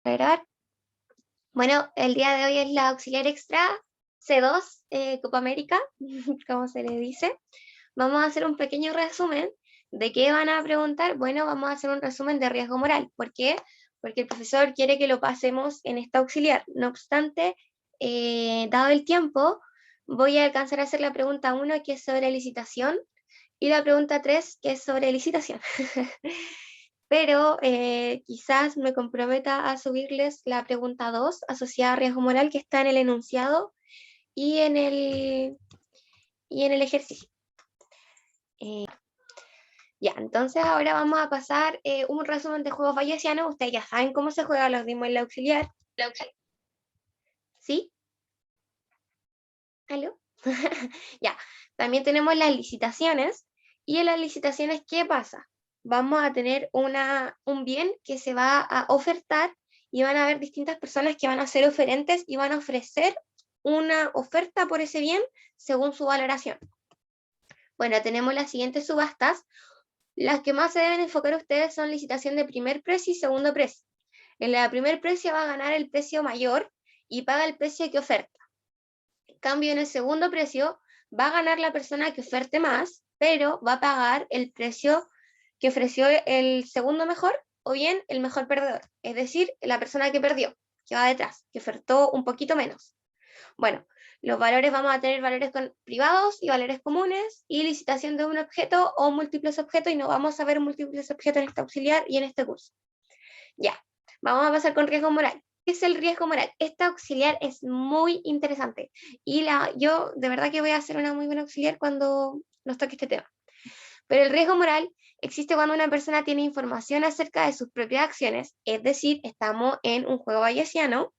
a grabar. Bueno, el día de hoy es la auxiliar extra C2, Copa América, como se le dice. Vamos a hacer un pequeño resumen de qué van a preguntar. Bueno, vamos a hacer un resumen de riesgo moral. ¿Por qué? Porque el profesor quiere que lo pasemos en esta auxiliar. No obstante, dado el tiempo, voy a alcanzar a hacer la pregunta 1, que es sobre licitación, y la pregunta 3, que es sobre licitación. Pero quizás me comprometa a subirles la pregunta 2 asociada a riesgo moral, que está en el enunciado y en el ejercicio. Ya, entonces ahora vamos a pasar un resumen de juegos bayesianos. Ustedes ya saben cómo se juega, los dimos en la auxiliar. ¿Sí? ¿Aló? Ya, también tenemos las licitaciones. Y en las licitaciones, ¿qué pasa? Vamos a tener un bien que se va a ofertar y van a haber distintas personas que van a ser oferentes y van a ofrecer una oferta por ese bien según su valoración. Bueno, tenemos las siguientes subastas. Las que más se deben enfocar ustedes son licitación de primer precio y segundo precio. En la primer precio va a ganar el precio mayor y paga el precio que oferta. En cambio, en el segundo precio va a ganar la persona que oferte más, pero va a pagar el precio que ofreció el segundo mejor o bien el mejor perdedor, es decir, la persona que perdió, que va detrás, que ofertó un poquito menos. Bueno, los valores vamos a tener valores privados y valores comunes y licitación de un objeto o múltiples objetos, y no vamos a ver múltiples objetos en este auxiliar y en este curso. Ya, vamos a pasar con riesgo moral. ¿Qué es el riesgo moral? Esta auxiliar es muy interesante y yo de verdad que voy a hacer una muy buena auxiliar cuando nos toque este tema. Pero el riesgo moral existe cuando una persona tiene información acerca de sus propias acciones, es decir, estamos en un juego bayesiano,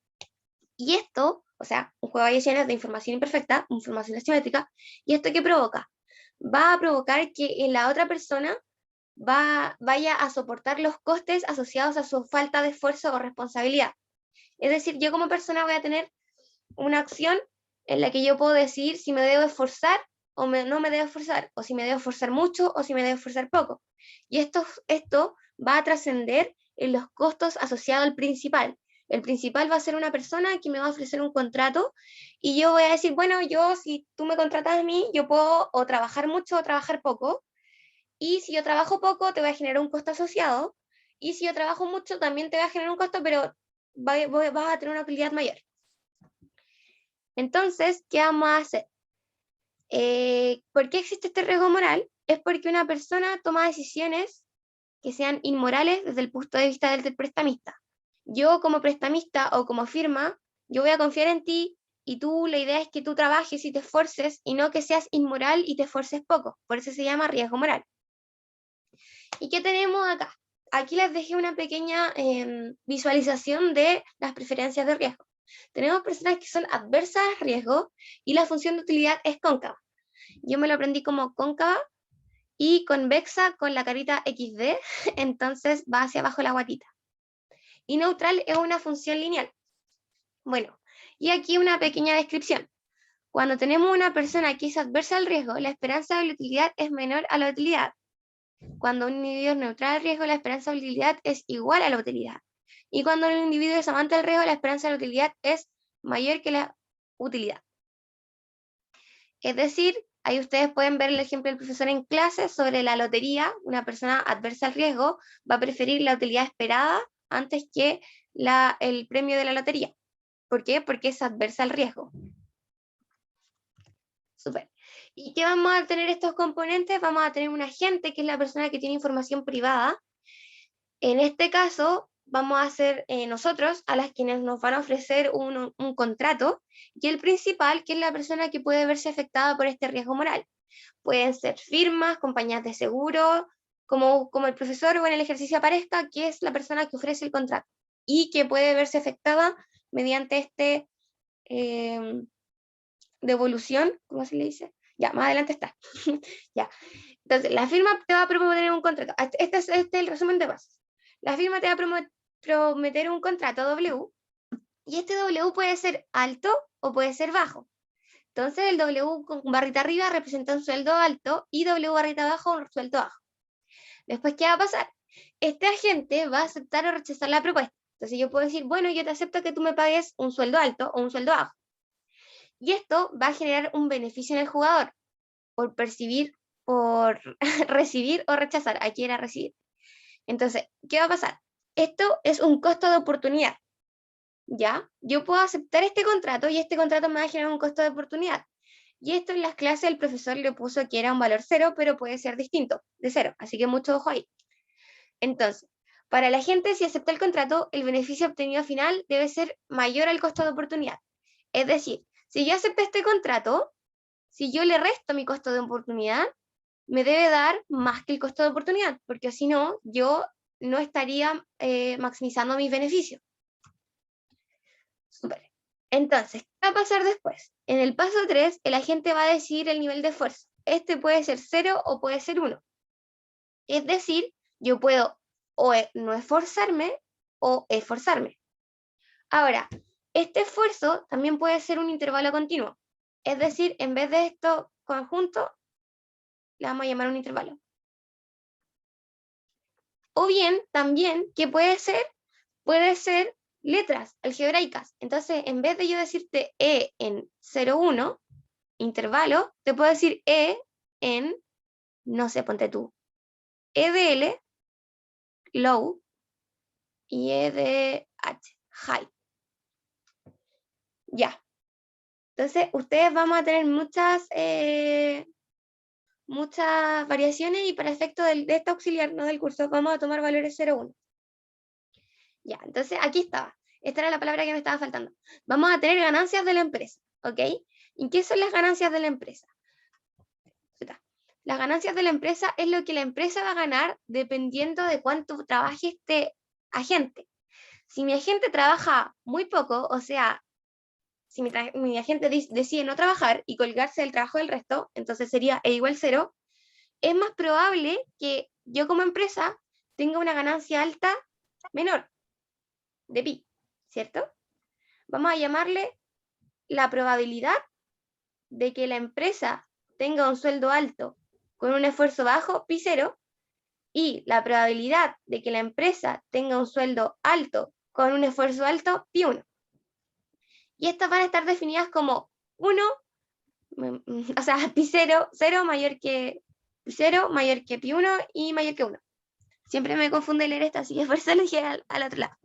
y esto, o sea, un juego bayesiano de información imperfecta, información asimétrica, ¿y esto qué provoca? Va a provocar que la otra persona vaya a soportar los costes asociados a su falta de esfuerzo o responsabilidad. Es decir, yo como persona voy a tener una acción en la que yo puedo decidir si me debo esforzar o no me debo esforzar, o si me debo esforzar mucho o si me debo esforzar poco. Y esto va a trascender en los costos asociados al principal. El principal va a ser una persona que me va a ofrecer un contrato y yo voy a decir, bueno, si tú me contratas a mí, yo puedo o trabajar mucho o trabajar poco, y si yo trabajo poco, te voy a generar un costo asociado, y si yo trabajo mucho, también te va a generar un costo, pero vas a tener una utilidad mayor. Entonces, ¿qué vamos a hacer? ¿Por qué existe este riesgo moral? Es porque una persona toma decisiones que sean inmorales desde el punto de vista del prestamista. Yo como prestamista o como firma, yo voy a confiar en ti, y tú, la idea es que tú trabajes y te esfuerces y no que seas inmoral y te esfuerces poco. Por eso se llama riesgo moral. ¿Y qué tenemos acá? Aquí les dejé una pequeña visualización de las preferencias de riesgo. Tenemos personas que son adversas a riesgo y la función de utilidad es cóncava. Yo me lo aprendí como cóncava, y convexa con la carita XD, entonces va hacia abajo la guatita. Y neutral es una función lineal. Bueno, y aquí una pequeña descripción. Cuando tenemos una persona que es adversa al riesgo, la esperanza de la utilidad es menor a la utilidad. Cuando un individuo es neutral al riesgo, la esperanza de utilidad es igual a la utilidad. Y cuando un individuo es amante del riesgo, la esperanza de la utilidad es mayor que la utilidad. Es decir, ahí ustedes pueden ver el ejemplo del profesor en clase sobre la lotería. Una persona adversa al riesgo va a preferir la utilidad esperada antes que el premio de la lotería. ¿Por qué? Porque es adversa al riesgo. Súper. ¿Y qué vamos a tener estos componentes? Vamos a tener un agente, que es la persona que tiene información privada. En este caso, vamos a ser nosotros a las quienes nos van a ofrecer un contrato, y el principal, que es la persona que puede verse afectada por este riesgo moral. Pueden ser firmas, compañías de seguro, como el profesor o en el ejercicio aparezca, que es la persona que ofrece el contrato y que puede verse afectada mediante devolución, ¿cómo se le dice? Ya, más adelante está. Ya. Entonces, la firma te va a proponer un contrato. Este es el resumen de bases. La firma te va a prometer un contrato W, y este W puede ser alto o puede ser bajo. Entonces el W con barrita arriba representa un sueldo alto y W barrita abajo un sueldo bajo. Después, ¿qué va a pasar? Este agente va a aceptar o rechazar la propuesta. Entonces yo puedo decir, bueno, yo te acepto que tú me pagues un sueldo alto o un sueldo bajo. Y esto va a generar un beneficio en el jugador por percibir, por recibir o rechazar. Aquí era recibir. Entonces, ¿qué va a pasar? Esto es un costo de oportunidad. ¿Ya? Yo puedo aceptar este contrato y este contrato me va a generar un costo de oportunidad. Y esto en las clases el profesor le puso que era un valor cero, pero puede ser distinto, de cero. Así que mucho ojo ahí. Entonces, para la gente, si acepta el contrato, el beneficio obtenido final debe ser mayor al costo de oportunidad. Es decir, si yo acepto este contrato, si yo le resto mi costo de oportunidad, me debe dar más que el costo de oportunidad, porque si no, yo no estaría maximizando mis beneficios. Súper. Entonces, ¿qué va a pasar después? En el paso 3, el agente va a decidir el nivel de esfuerzo. Este puede ser 0 o puede ser 1. Es decir, yo puedo o no esforzarme o esforzarme. Ahora, este esfuerzo también puede ser un intervalo continuo. Es decir, en vez de esto conjunto, le vamos a llamar un intervalo. O bien, también, ¿qué puede ser? Puede ser letras algebraicas. Entonces, en vez de yo decirte E en 0,1, intervalo, te puedo decir E en, no sé, ponte tú, E de L, low, y E de H, high. Ya. Entonces, ustedes vamos a tener muchas variaciones y para efecto de este auxiliar, no del curso, vamos a tomar valores 0,1. Ya, entonces aquí estaba. Esta era la palabra que me estaba faltando. Vamos a tener ganancias de la empresa, ¿ok? ¿Y qué son las ganancias de la empresa? Las ganancias de la empresa es lo que la empresa va a ganar dependiendo de cuánto trabaje este agente. Si mi agente trabaja muy poco, o sea, si mi agente decide no trabajar y colgarse del trabajo del resto, entonces sería E igual 0, es más probable que yo como empresa tenga una ganancia alta menor de pi, ¿cierto? Vamos a llamarle la probabilidad de que la empresa tenga un sueldo alto con un esfuerzo bajo, pi 0, y la probabilidad de que la empresa tenga un sueldo alto con un esfuerzo alto, pi 1. Y estas van a estar definidas como 1, o sea, pi 0, 0 mayor que pi 0, mayor que pi 1 y mayor que 1. Siempre me confunde leer esto, así que por eso lo dije al otro lado.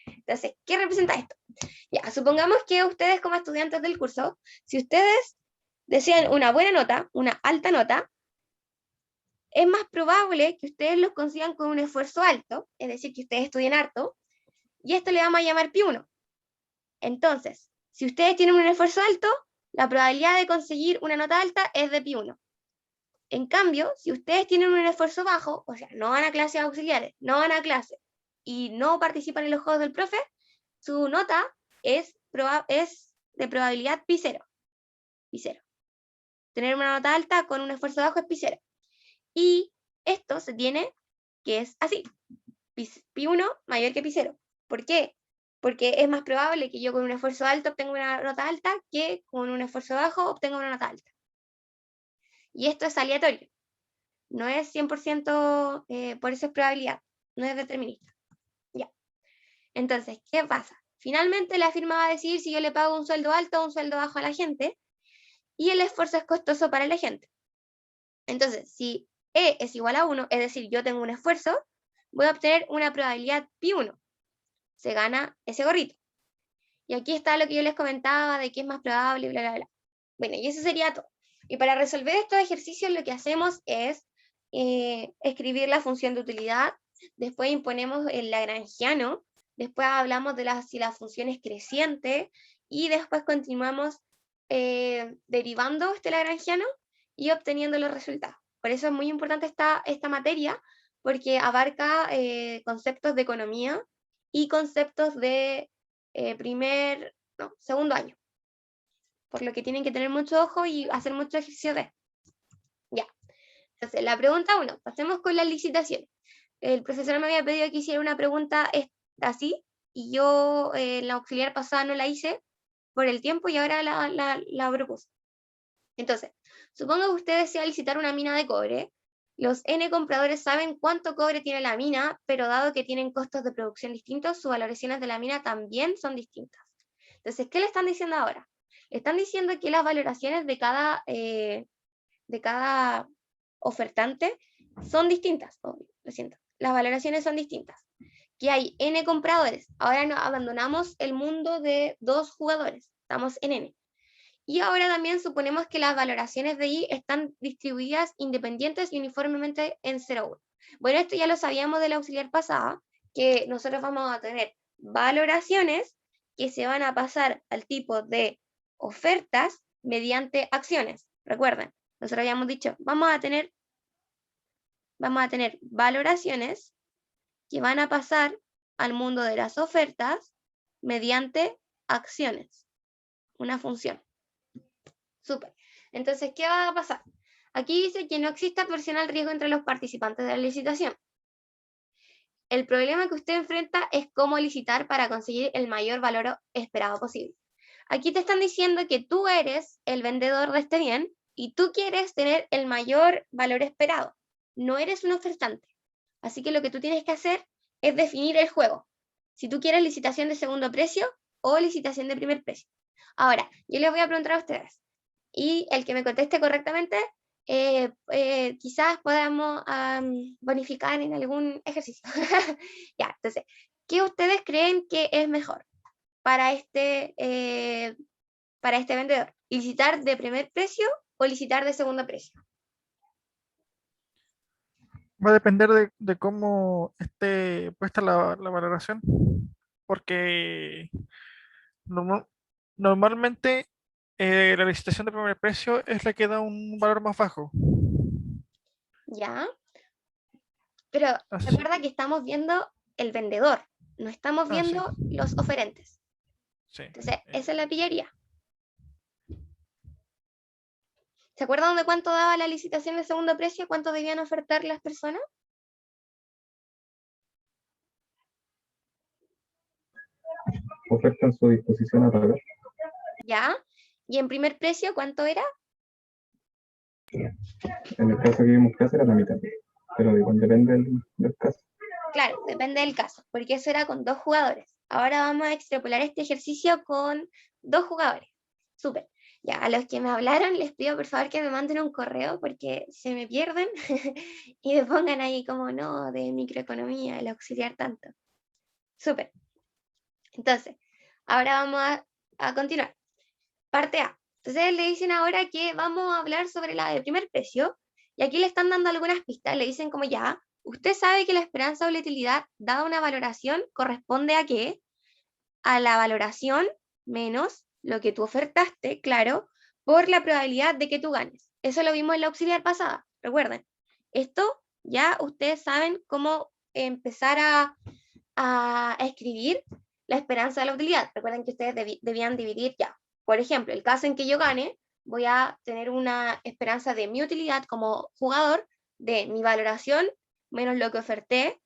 Entonces, ¿qué representa esto? Ya, supongamos que ustedes como estudiantes del curso, si ustedes desean una buena nota, una alta nota, es más probable que ustedes los consigan con un esfuerzo alto, es decir, que ustedes estudien harto, y esto le vamos a llamar pi 1. Entonces, si ustedes tienen un esfuerzo alto, la probabilidad de conseguir una nota alta es de pi 1. En cambio, si ustedes tienen un esfuerzo bajo, o sea, no van a clases auxiliares, no van a clase y no participan en los juegos del profe, su nota es de probabilidad pi 0. Pi 0. Tener una nota alta con un esfuerzo bajo es pi 0. Y esto se tiene que es así. Pi 1 mayor que pi 0. ¿Por qué? Porque es más probable que yo con un esfuerzo alto obtenga una nota alta que con un esfuerzo bajo obtenga una nota alta. Y esto es aleatorio. No es 100%, por eso es probabilidad. No es determinista. Ya. Entonces, ¿qué pasa? Finalmente la firma va a decidir si yo le pago un sueldo alto o un sueldo bajo a la gente. Y el esfuerzo es costoso para la gente. Entonces, si E es igual a 1, es decir, yo tengo un esfuerzo, voy a obtener una probabilidad pi 1. Se gana ese gorrito. Y aquí está lo que yo les comentaba de que es más probable, bla, bla, bla. Bueno, y eso sería todo. Y para resolver estos ejercicios lo que hacemos es escribir la función de utilidad, después imponemos el lagrangiano, después hablamos de si la función es creciente, y después continuamos derivando este lagrangiano y obteniendo los resultados. Por eso es muy importante esta materia, porque abarca conceptos de economía y conceptos de segundo año. Por lo que tienen que tener mucho ojo y hacer mucho ejercicio de. Ya. Entonces, la pregunta 1, pasemos con las licitaciones. El profesor me había pedido que hiciera una pregunta así, y yo en la auxiliar pasada no la hice por el tiempo y ahora la propuse. Entonces, supongo que usted desea licitar una mina de cobre Los N compradores saben cuánto cobre tiene la mina, pero dado que tienen costos de producción distintos, sus valoraciones de la mina también son distintas. Entonces, ¿qué le están diciendo ahora? Le están diciendo que las valoraciones de cada ofertante son distintas. Oh, lo siento. Las valoraciones son distintas. Que hay N compradores. Ahora no, abandonamos el mundo de 2 jugadores. Estamos en N. Y ahora también suponemos que las valoraciones de I están distribuidas independientes y uniformemente en 0,1. Bueno, esto ya lo sabíamos de la auxiliar pasada, que nosotros vamos a tener valoraciones que se van a pasar al tipo de ofertas mediante acciones. Recuerden, nosotros habíamos dicho, vamos a tener valoraciones que van a pasar al mundo de las ofertas mediante acciones, una función. Súper. Entonces, ¿qué va a pasar? Aquí dice que no existe adversión al riesgo entre los participantes de la licitación. El problema que usted enfrenta es cómo licitar para conseguir el mayor valor esperado posible. Aquí te están diciendo que tú eres el vendedor de este bien y tú quieres tener el mayor valor esperado. No eres un ofertante. Así que lo que tú tienes que hacer es definir el juego. Si tú quieres licitación de segundo precio o licitación de primer precio. Ahora, yo les voy a preguntar a ustedes. Y el que me conteste correctamente, quizás podamos bonificar en algún ejercicio. Ya, entonces, ¿qué ustedes creen que es mejor para este vendedor? ¿Licitar de primer precio o licitar de segundo precio? Va a depender de cómo esté puesta la valoración, porque normal- normalmente la licitación de primer precio es la que da un valor más bajo. ¿Ya? Pero Así, recuerda que estamos viendo el vendedor, no estamos sí, viendo los oferentes. sí. Entonces, esa es la pillería. ¿Se acuerdan de cuánto daba la licitación de segundo precio? ¿Cuánto debían ofertar las personas? Oferta en su disposición a pagar. ¿Ya? ¿Y en primer precio cuánto era? En el caso que vimos clase era la mitad, pero igual depende del caso. Claro, depende del caso, porque eso era con 2 jugadores. Ahora vamos a extrapolar este ejercicio con 2 jugadores. Súper. Ya, a los que me hablaron les pido por favor que me manden un correo porque se me pierden y me pongan ahí como no, de microeconomía, el auxiliar tanto. Súper. Entonces, ahora vamos a continuar. Parte A. Entonces le dicen ahora que vamos a hablar sobre la de primer precio y aquí le están dando algunas pistas. Le dicen como ya, usted sabe que la esperanza o la utilidad dada una valoración corresponde a qué? A la valoración menos lo que tú ofertaste, claro, por la probabilidad de que tú ganes. Eso lo vimos en la auxiliar pasada, recuerden. Esto ya ustedes saben cómo empezar a escribir la esperanza de la utilidad. Recuerden que ustedes debían dividir ya. Por ejemplo, el caso en que yo gane, voy a tener una esperanza de mi utilidad como jugador, de mi valoración menos lo que oferté,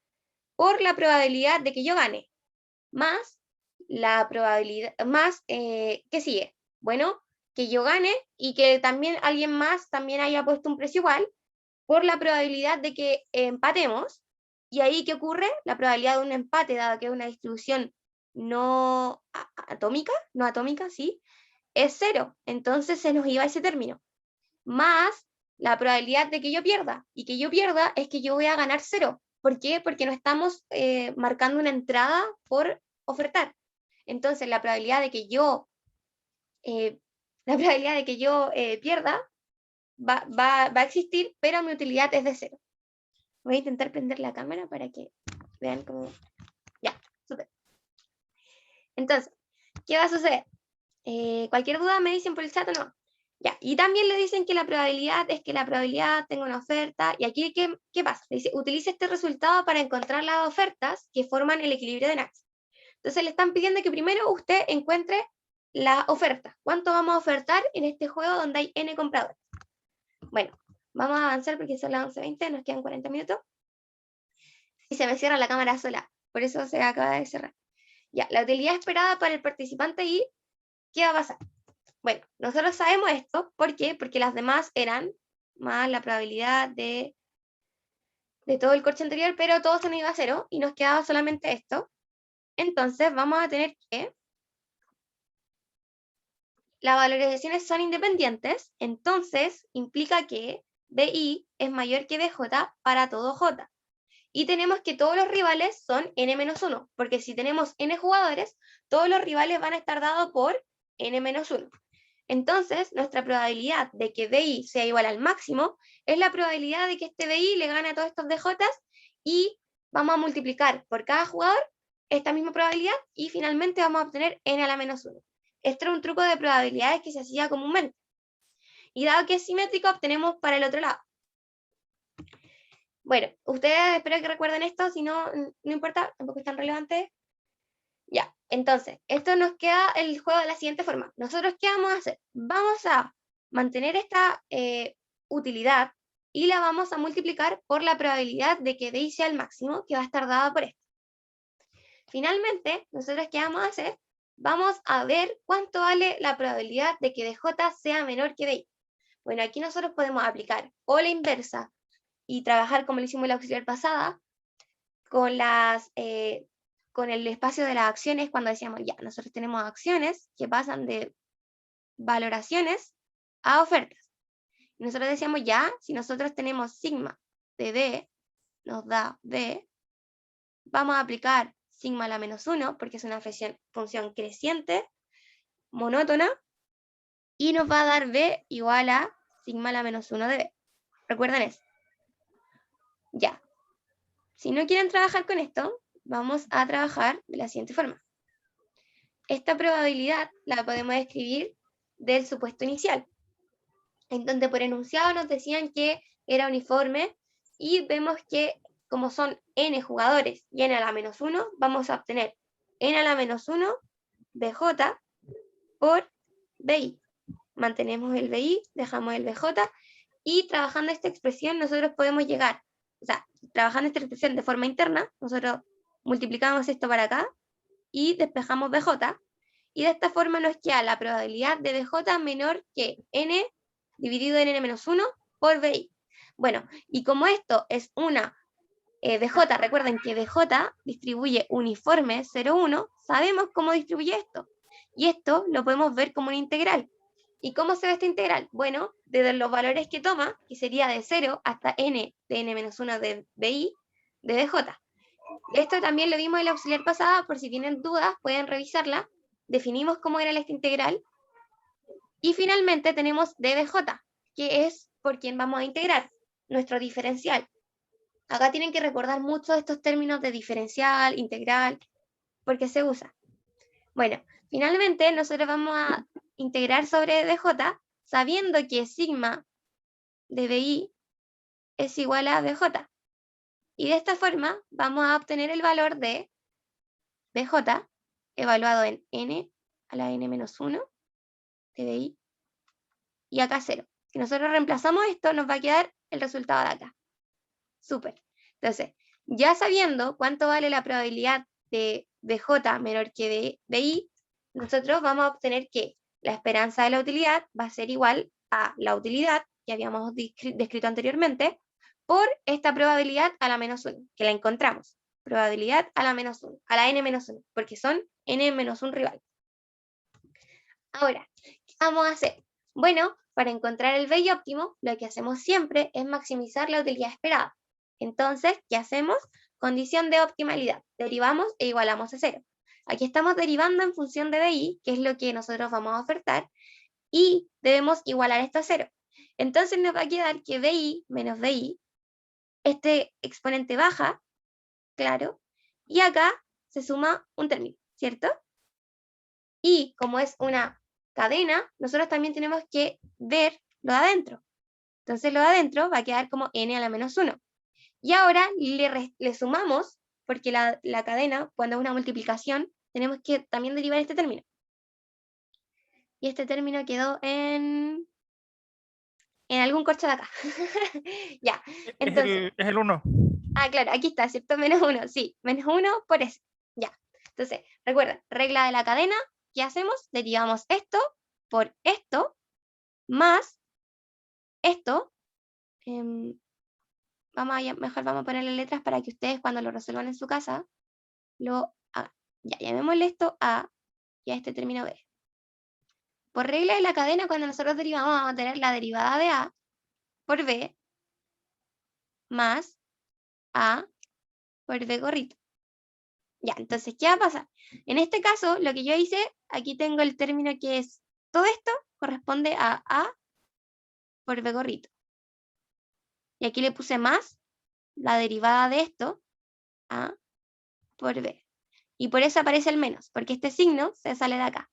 por la probabilidad de que yo gane, más la probabilidad, más, ¿qué sigue? Bueno, que yo gane y que también alguien más también haya puesto un precio igual, por la probabilidad de que empatemos. Y ahí, ¿qué ocurre? La probabilidad de un empate, dado que es una distribución no atómica, ¿sí? Es 0. Entonces se nos iba ese término. Más la probabilidad de que yo pierda. Y que yo pierda es que yo voy a ganar 0. ¿Por qué? Porque no estamos marcando una entrada por ofertar. Entonces la probabilidad de que yo, eh, pierda va a existir, pero mi utilidad es de 0. Voy a intentar prender la cámara para que vean cómo... Ya, súper. Entonces, ¿qué va a suceder? Cualquier duda me dicen por el chat o no. Ya, y también le dicen que la probabilidad es que la probabilidad tenga una oferta. Y aquí, ¿qué pasa? Le dice, utilice este resultado para encontrar las ofertas que forman el equilibrio de Nax. Entonces le están pidiendo que primero usted encuentre la oferta. ¿Cuánto vamos a ofertar en este juego donde hay N compradores? Bueno, vamos a avanzar porque son las 11:20, nos quedan 40 minutos. Y se me cierra la cámara sola, por eso se acaba de cerrar. Ya, la utilidad esperada para el participante y ¿qué va a pasar? Bueno, nosotros sabemos esto, ¿por qué? Porque las demás eran más la probabilidad de de todo el corche anterior, pero todo se nos iba a 0 y nos quedaba solamente esto. Entonces vamos a tener que las valorizaciones son independientes, entonces implica que BI es mayor que BJ para todo J. Y tenemos que todos los rivales son n-1, porque si tenemos n jugadores, todos los rivales van a estar dados por n-1. Entonces, nuestra probabilidad de que BI sea igual al máximo es la probabilidad de que este BI le gane a todos estos DJs y vamos a multiplicar por cada jugador esta misma probabilidad y finalmente vamos a obtener n a la menos 1. Este era un truco de probabilidades que se hacía comúnmente. Y dado que es simétrico, obtenemos para el otro lado. Bueno, ustedes espero que recuerden esto, si no, no importa, tampoco es tan relevante. Ya, entonces, esto nos queda el juego de la siguiente forma. Nosotros, ¿qué vamos a hacer? Vamos a mantener esta utilidad y la vamos a multiplicar por la probabilidad de que DI sea el máximo, que va a estar dada por esto. Finalmente, nosotros, ¿qué vamos a hacer? Vamos a ver cuánto vale la probabilidad de que DJ sea menor que DI. Bueno, aquí nosotros podemos aplicar o la inversa y trabajar como lo hicimos en la auxiliar pasada, con el espacio de las acciones, cuando decíamos, ya, nosotros tenemos acciones que pasan de valoraciones a ofertas. Y nosotros decíamos, ya, si nosotros tenemos sigma de D, nos da D, vamos a aplicar sigma a la menos 1, porque es una función creciente, monótona, y nos va a dar B igual a sigma a la menos 1 de B. ¿Recuerden eso? Ya. Si no quieren trabajar con esto, vamos a trabajar de la siguiente forma. Esta probabilidad la podemos escribir del supuesto inicial, en donde por enunciado nos decían que era uniforme, y vemos que como son n jugadores y n a la menos 1, vamos a obtener n a la menos 1 BJ por BI. Mantenemos el BI, dejamos el BJ, y trabajando esta expresión nosotros podemos llegar, o sea, trabajando esta expresión de forma interna, nosotros multiplicamos esto para acá y despejamos BJ, y de esta forma nos queda la probabilidad de BJ menor que n dividido en n-1 por BI. Bueno, y como esto es una BJ, recuerden que BJ distribuye uniforme 0,1, sabemos cómo distribuye esto. Y esto lo podemos ver como una integral. ¿Y cómo se ve esta integral? Bueno, desde los valores que toma, que sería de 0 hasta n de n-1 de BI, de BJ. Esto también lo vimos en la auxiliar pasada, por si tienen dudas, pueden revisarla. Definimos cómo era esta integral. Y finalmente tenemos dBJ, que es por quien vamos a integrar, nuestro diferencial. Acá tienen que recordar mucho estos términos de diferencial, integral, porque se usa. Bueno, finalmente nosotros vamos a integrar sobre dJ, sabiendo que sigma de BI es igual a BJ. Y de esta forma vamos a obtener el valor de BJ, evaluado en n a la n-1 de BI, y acá 0. Si nosotros reemplazamos esto, nos va a quedar el resultado de acá. Súper. Entonces, ya sabiendo cuánto vale la probabilidad de BJ menor que de BI, nosotros vamos a obtener que la esperanza de la utilidad va a ser igual a la utilidad que habíamos descrito anteriormente por esta probabilidad a la menos 1, que la encontramos. Probabilidad a la menos 1, a la n-1, porque son n-1 rivales. Ahora, ¿qué vamos a hacer? Bueno, para encontrar el BI óptimo, lo que hacemos siempre es maximizar la utilidad esperada. Entonces, ¿qué hacemos? Condición de optimalidad. Derivamos e igualamos a 0. Aquí estamos derivando en función de BI, que es lo que nosotros vamos a ofertar, y debemos igualar esto a 0. Entonces nos va a quedar que BI menos BI, este exponente baja, claro, y acá se suma un término, ¿cierto? Y como es una cadena, nosotros también tenemos que ver lo de adentro. Entonces lo de adentro va a quedar como n a la menos 1. Y ahora le sumamos, porque la cadena, cuando es una multiplicación, tenemos que también derivar este término. Y este término quedó en algún corcho de acá. Ya, entonces. Es el 1. Ah, claro, aquí está, ¿cierto? Menos 1, sí, menos 1 por ese. Ya, entonces, recuerda, regla de la cadena, ¿qué hacemos? Derivamos esto por esto, más esto, mejor vamos a ponerle letras para que ustedes cuando lo resuelvan en su casa, lo hagan. Ya, llamémosle esto A y a este término B. Por regla de la cadena, cuando nosotros derivamos, vamos a tener la derivada de A por B más A por B gorrito. Ya, entonces, ¿qué va a pasar? En este caso, lo que yo hice, aquí tengo el término que es, todo esto corresponde a A por B gorrito. Y aquí le puse más la derivada de esto, A por B. Y por eso aparece el menos, porque este signo se sale de acá.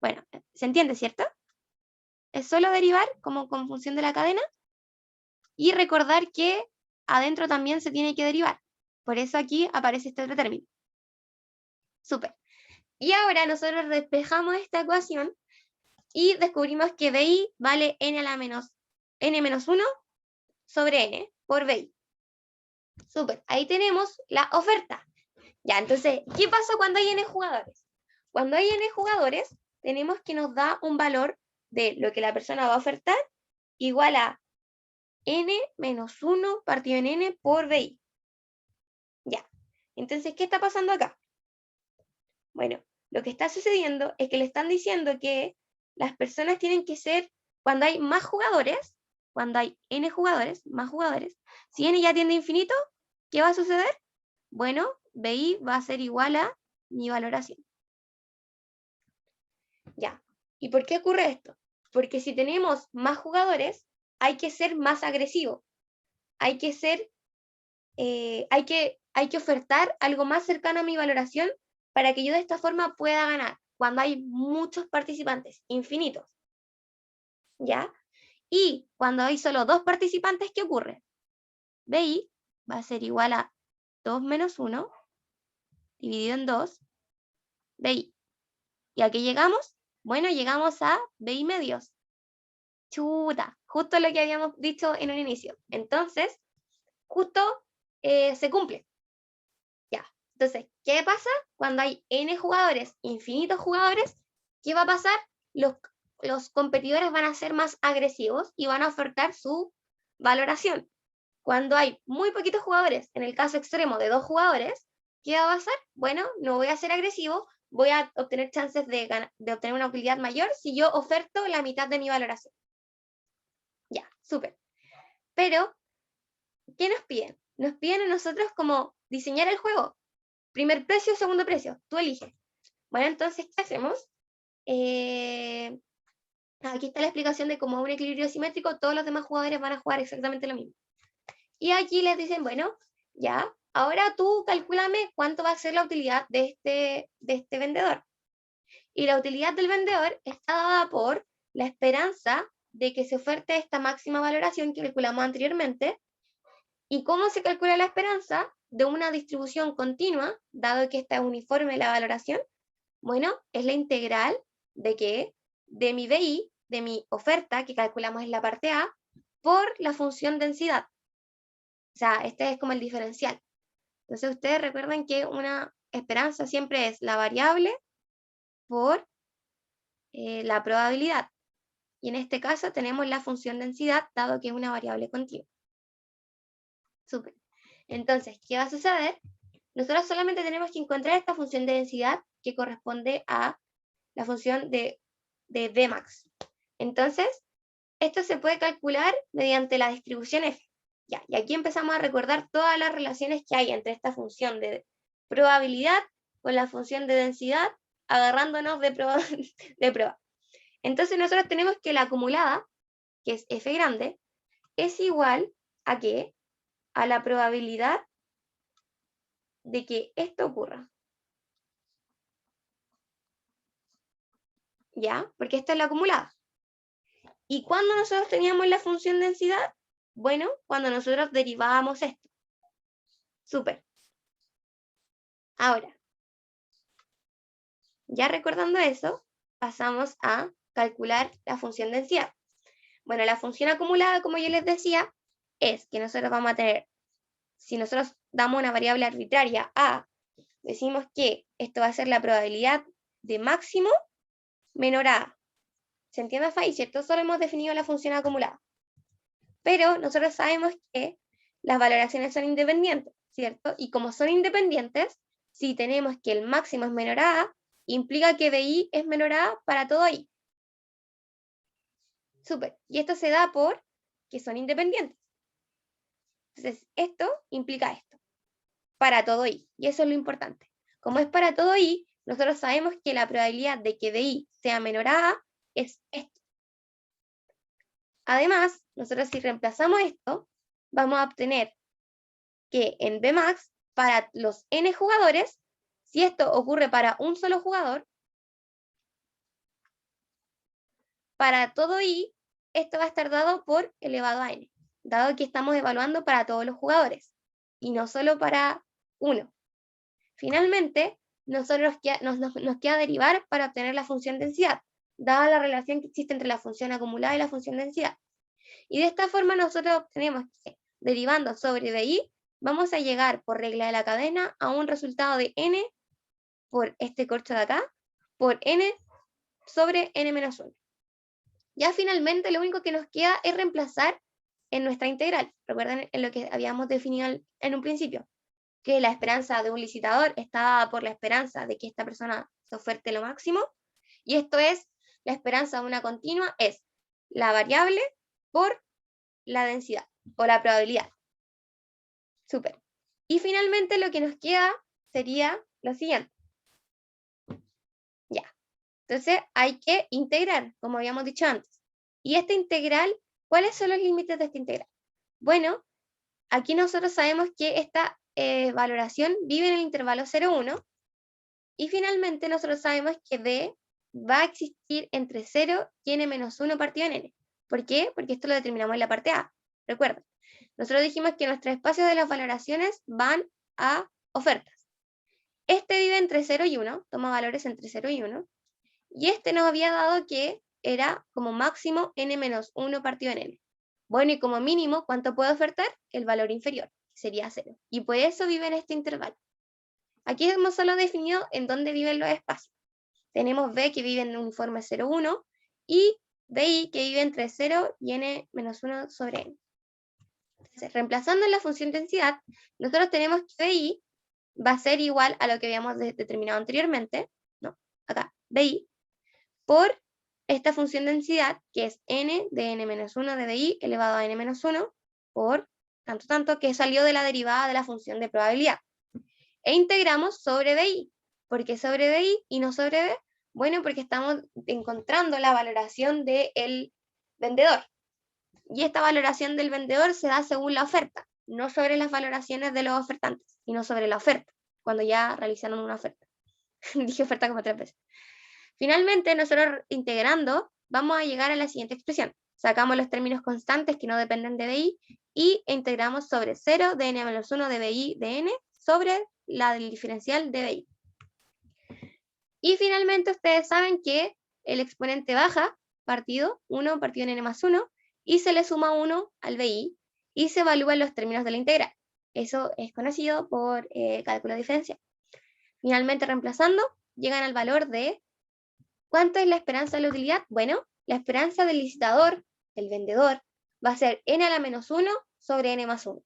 Bueno, ¿se entiende, cierto? Es solo derivar como con función de la cadena y recordar que adentro también se tiene que derivar. Por eso aquí aparece este otro término. Súper. Y ahora nosotros despejamos esta ecuación y descubrimos que BI vale n a la n-1 sobre n por BI. Súper. Ahí tenemos la oferta. Ya, entonces, ¿qué pasa cuando hay n jugadores? Cuando hay n jugadores, tenemos que nos da un valor de lo que la persona va a ofertar igual a n-1 partido en n por BI. Ya. Entonces, ¿qué está pasando acá? Bueno, lo que está sucediendo es que le están diciendo que las personas tienen que ser, cuando hay más jugadores, cuando hay n jugadores, más jugadores, si n ya tiende a infinito, ¿qué va a suceder? Bueno, BI va a ser igual a mi valoración. Ya. ¿Y por qué ocurre esto? Porque si tenemos más jugadores, hay que ser más agresivo. Hay que ser, hay que ofertar algo más cercano a mi valoración para que yo de esta forma pueda ganar cuando hay muchos participantes, infinitos. ¿Ya? Y cuando hay solo 2 participantes, ¿qué ocurre? BI va a ser igual a 2 menos 1 dividido en 2, BI. ¿Y a qué llegamos? Bueno, llegamos a BI medios. Chuta, justo lo que habíamos dicho en un inicio. Entonces, justo se cumple. Ya. Entonces, ¿qué pasa? Cuando hay n jugadores, infinitos jugadores, ¿qué va a pasar? Los competidores van a ser más agresivos y van a ofertar su valoración. Cuando hay muy poquitos jugadores, en el caso extremo de 2 jugadores, ¿qué va a pasar? Bueno, no voy a ser agresivo, voy a obtener chances de obtener una utilidad mayor si yo oferto la mitad de mi valoración. Ya, súper. Pero, ¿qué nos piden? Nos piden a nosotros como diseñar el juego. Primer precio, segundo precio, tú eliges. Bueno, entonces, ¿qué hacemos? Aquí está la explicación de cómo un equilibrio simétrico, todos los demás jugadores van a jugar exactamente lo mismo. Y aquí les dicen, bueno, ya, ahora tú calcúlame cuánto va a ser la utilidad de este vendedor. Y la utilidad del vendedor está dada por la esperanza de que se oferte esta máxima valoración que calculamos anteriormente. ¿Y cómo se calcula la esperanza? De una distribución continua, dado que esta es uniforme la valoración. Bueno, es la integral de que de mi BI, de mi oferta, que calculamos en la parte A, por la función densidad. O sea, este es como el diferencial. Entonces ustedes recuerden que una esperanza siempre es la variable por la probabilidad. Y en este caso tenemos la función densidad, dado que es una variable continua. Súper. Entonces, ¿qué va a suceder? Nosotros solamente tenemos que encontrar esta función de densidad que corresponde a la función de Dmax. Entonces, esto se puede calcular mediante la distribución F. Ya, y aquí empezamos a recordar todas las relaciones que hay entre esta función de probabilidad con la función de densidad, agarrándonos de prueba. Entonces nosotros tenemos que la acumulada, que es F grande, es igual a ¿qué? A la probabilidad de que esto ocurra. ¿Ya? Porque esta es la acumulada. ¿Y cuándo nosotros teníamos la función densidad? Bueno, cuando nosotros derivábamos esto. Súper. Ahora, ya recordando eso, pasamos a calcular la función densidad. Bueno, la función acumulada, como yo les decía, es que nosotros vamos a tener, si nosotros damos una variable arbitraria A, decimos que esto va a ser la probabilidad de máximo menor a A. ¿Se entiende hasta ahí, cierto? Solo hemos definido la función acumulada. Pero nosotros sabemos que las valoraciones son independientes, ¿cierto? Y como son independientes, si tenemos que el máximo es menor a A, implica que BI es menor a A para todo I. Súper. Y esto se da por que son independientes. Entonces, esto implica esto, para todo I. Y eso es lo importante. Como es para todo I, nosotros sabemos que la probabilidad de que BI sea menor a A es esto. Además, nosotros si reemplazamos esto, vamos a obtener que en Bmax, para los n jugadores, si esto ocurre para un solo jugador, para todo I, esto va a estar dado por elevado a n, dado que estamos evaluando para todos los jugadores, y no solo para uno. Finalmente, nos queda derivar para obtener la función densidad, dada la relación que existe entre la función acumulada y la función densidad. Y de esta forma nosotros obtenemos que, derivando sobre BI, vamos a llegar por regla de la cadena a un resultado de n por este corcho de acá, por n sobre n-1. Ya finalmente lo único que nos queda es reemplazar en nuestra integral. Recuerden en lo que habíamos definido en un principio, que la esperanza de un licitador está dada por la esperanza de que esta persona se oferte lo máximo, y esto es, la esperanza de una continua es la variable por la densidad, o la probabilidad. Súper. Y finalmente lo que nos queda sería lo siguiente. Ya. Entonces hay que integrar, como habíamos dicho antes. Y esta integral, ¿cuáles son los límites de esta integral? Bueno, aquí nosotros sabemos que esta valoración vive en el intervalo 0,1, y finalmente nosotros sabemos que B va a existir entre 0 y n-1 partido en n. ¿Por qué? Porque esto lo determinamos en la parte A. Recuerden, nosotros dijimos que nuestros espacios de las valoraciones van a ofertas. Este vive entre 0 y 1, toma valores entre 0 y 1, y este nos había dado que era como máximo n-1 partido en n. Bueno, y como mínimo, ¿cuánto puede ofertar? El valor inferior, que sería 0. Y por eso vive en este intervalo. Aquí hemos solo definido en dónde viven los espacios. Tenemos B que vive en un uniforme 0,1 y BI que vive entre 0 y n-1 sobre n. Entonces, reemplazando en la función densidad, nosotros tenemos que BI va a ser igual a lo que habíamos determinado anteriormente, ¿no? Acá, BI, por esta función densidad, que es n de n-1 de BI elevado a n-1, por tanto, que salió de la derivada de la función de probabilidad. E integramos sobre BI. ¿Por qué sobre BI y no sobre B? Bueno, porque estamos encontrando la valoración del vendedor. Y esta valoración del vendedor se da según la oferta, no sobre las valoraciones de los ofertantes, sino sobre la oferta, cuando ya realizaron una oferta. Dije oferta como 3 veces. Finalmente, nosotros integrando, vamos a llegar a la siguiente expresión. Sacamos los términos constantes que no dependen de BI y integramos sobre 0 de n-1 de BI de n sobre la del diferencial de BI. Y finalmente ustedes saben que el exponente baja partido 1 partido en n+1 y se le suma 1 al BI y se evalúan los términos de la integral. Eso es conocido por cálculo diferencial. Finalmente reemplazando, llegan al valor de ¿cuánto es la esperanza de la utilidad? Bueno, la esperanza del licitador, del vendedor, va a ser n a la -1 sobre n+1.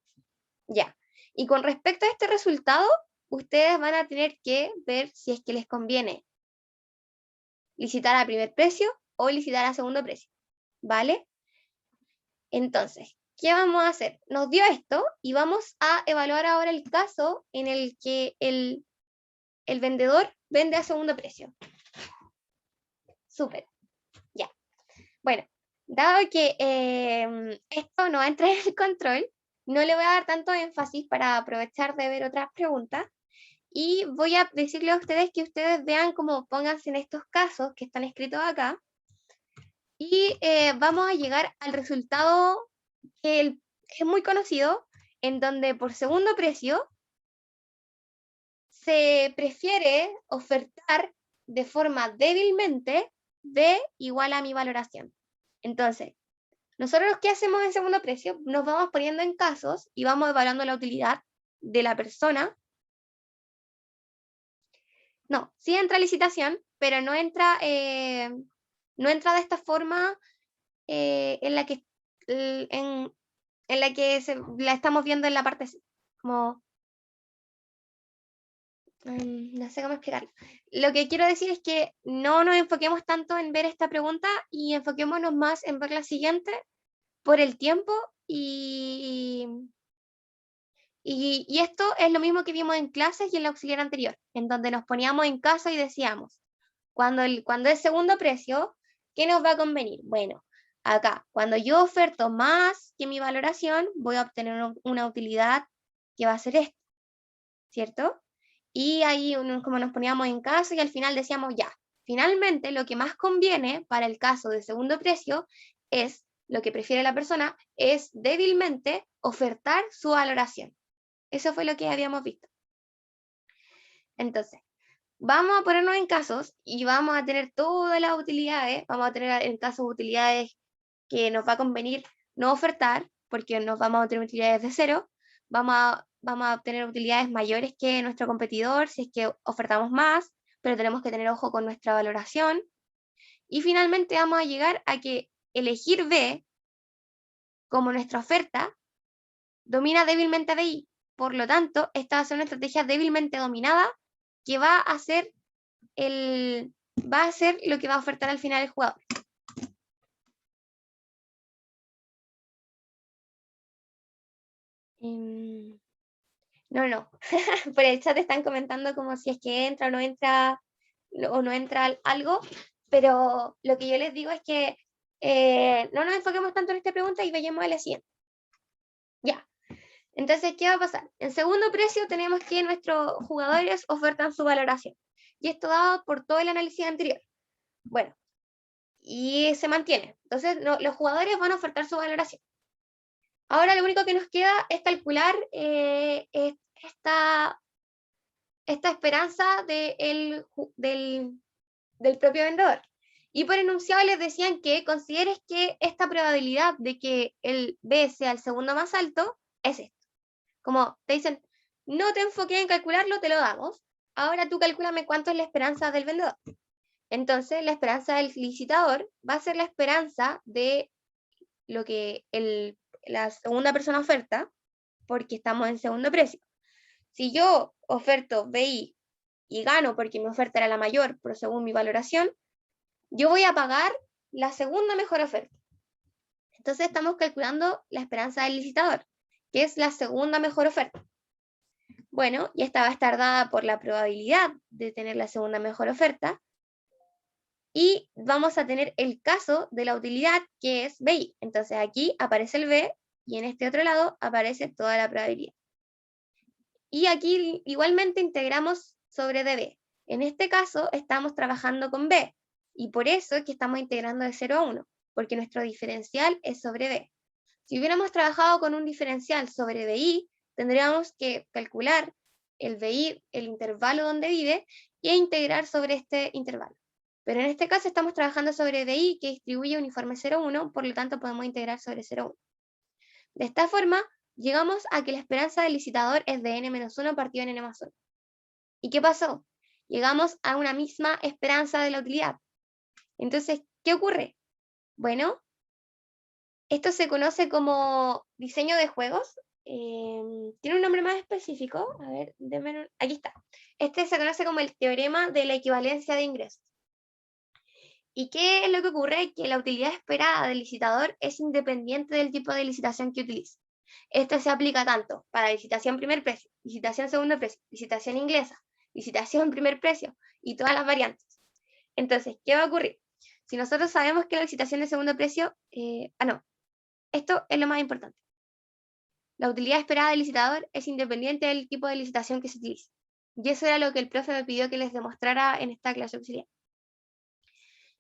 Ya. Y con respecto a este resultado, ustedes van a tener que ver si es que les conviene licitar a primer precio o licitar a segundo precio, ¿vale? Entonces, ¿qué vamos a hacer? Nos dio esto y vamos a evaluar ahora el caso en el que el vendedor vende a segundo precio. Súper, ya. Bueno, dado que esto no entra en el control, no le voy a dar tanto énfasis para aprovechar de ver otras preguntas. Y voy a decirle a ustedes que ustedes vean cómo pónganse en estos casos que están escritos acá. Y vamos a llegar al resultado que es muy conocido, en donde por segundo precio se prefiere ofertar de forma débilmente B igual a mi valoración. Entonces, nosotros ¿qué hacemos en segundo precio? Nos vamos poniendo en casos y vamos evaluando la utilidad de la persona. No, sí entra licitación, pero no entra de esta forma en la que en la que la estamos viendo en la parte C. Como, no sé cómo explicarlo. Lo que quiero decir es que no nos enfoquemos tanto en ver esta pregunta y enfoquémonos más en ver la siguiente por el tiempo y esto es lo mismo que vimos en clases y en la auxiliar anterior, en donde nos poníamos en caso y decíamos, cuando es segundo precio, ¿qué nos va a convenir? Bueno, acá, cuando yo oferto más que mi valoración, voy a obtener una utilidad que va a ser esta, ¿cierto? Y ahí como nos poníamos en caso y al final decíamos ya, finalmente lo que más conviene para el caso de segundo precio es, lo que prefiere la persona, es débilmente ofertar su valoración. Eso fue lo que habíamos visto. Entonces, vamos a ponernos en casos y vamos a tener todas las utilidades, vamos a tener en casos utilidades que nos va a convenir no ofertar, porque nos vamos a obtener utilidades de cero, vamos a obtener utilidades mayores que nuestro competidor si es que ofertamos más, pero tenemos que tener ojo con nuestra valoración. Y finalmente vamos a llegar a que elegir B como nuestra oferta domina débilmente a BI. Por lo tanto, esta va a ser una estrategia débilmente dominada que va a ser lo que va a ofertar al final el jugador. No. Por el chat están comentando como si es que entra o no entra algo, pero lo que yo les digo es que no nos enfoquemos tanto en esta pregunta y vayamos a la siguiente. Ya. Entonces, ¿qué va a pasar? En segundo precio tenemos que nuestros jugadores ofertan su valoración. Y esto dado por todo el análisis anterior. Bueno, y se mantiene. Entonces, los jugadores van a ofertar su valoración. Ahora lo único que nos queda es calcular esta esperanza del propio vendedor. Y por enunciado les decían que consideres que esta probabilidad de que el B sea el segundo más alto es esto. Como te dicen, no te enfoques en calcularlo, te lo damos. Ahora tú calcúlame cuánto es la esperanza del vendedor. Entonces, la esperanza del licitador va a ser la esperanza de lo que la segunda persona oferta, porque estamos en segundo precio. Si yo oferto BI y gano porque mi oferta era la mayor, pero según mi valoración, yo voy a pagar la segunda mejor oferta. Entonces estamos calculando la esperanza del licitador, que es la segunda mejor oferta. Bueno, y esta va a estar dada por la probabilidad de tener la segunda mejor oferta. Y vamos a tener el caso de la utilidad, que es BI. Entonces aquí aparece el B y en este otro lado aparece toda la probabilidad. Y aquí igualmente integramos sobre DB. En este caso estamos trabajando con B y por eso es que estamos integrando de 0 a 1, porque nuestro diferencial es sobre B. Si hubiéramos trabajado con un diferencial sobre BI, tendríamos que calcular el BI, el intervalo donde vive, e integrar sobre este intervalo. Pero en este caso estamos trabajando sobre BI que distribuye uniforme 0,1, por lo tanto podemos integrar sobre 0,1. De esta forma, llegamos a que la esperanza del licitador es de n-1 partido en n+1. ¿Y qué pasó? Llegamos a una misma esperanza de la utilidad. Entonces, ¿qué ocurre? Bueno, esto se conoce como diseño de juegos. Tiene un nombre más específico. A ver, aquí está. Este se conoce como el teorema de la equivalencia de ingresos. ¿Y qué es lo que ocurre? Que la utilidad esperada del licitador es independiente del tipo de licitación que utilice. Esto se aplica tanto para licitación primer precio, licitación segundo precio, licitación inglesa, licitación primer precio y todas las variantes. Entonces, ¿qué va a ocurrir? Si nosotros sabemos que la licitación de segundo precio, esto es lo más importante. La utilidad esperada del licitador es independiente del tipo de licitación que se utilice. Y eso era lo que el profe me pidió que les demostrara en esta clase auxiliar.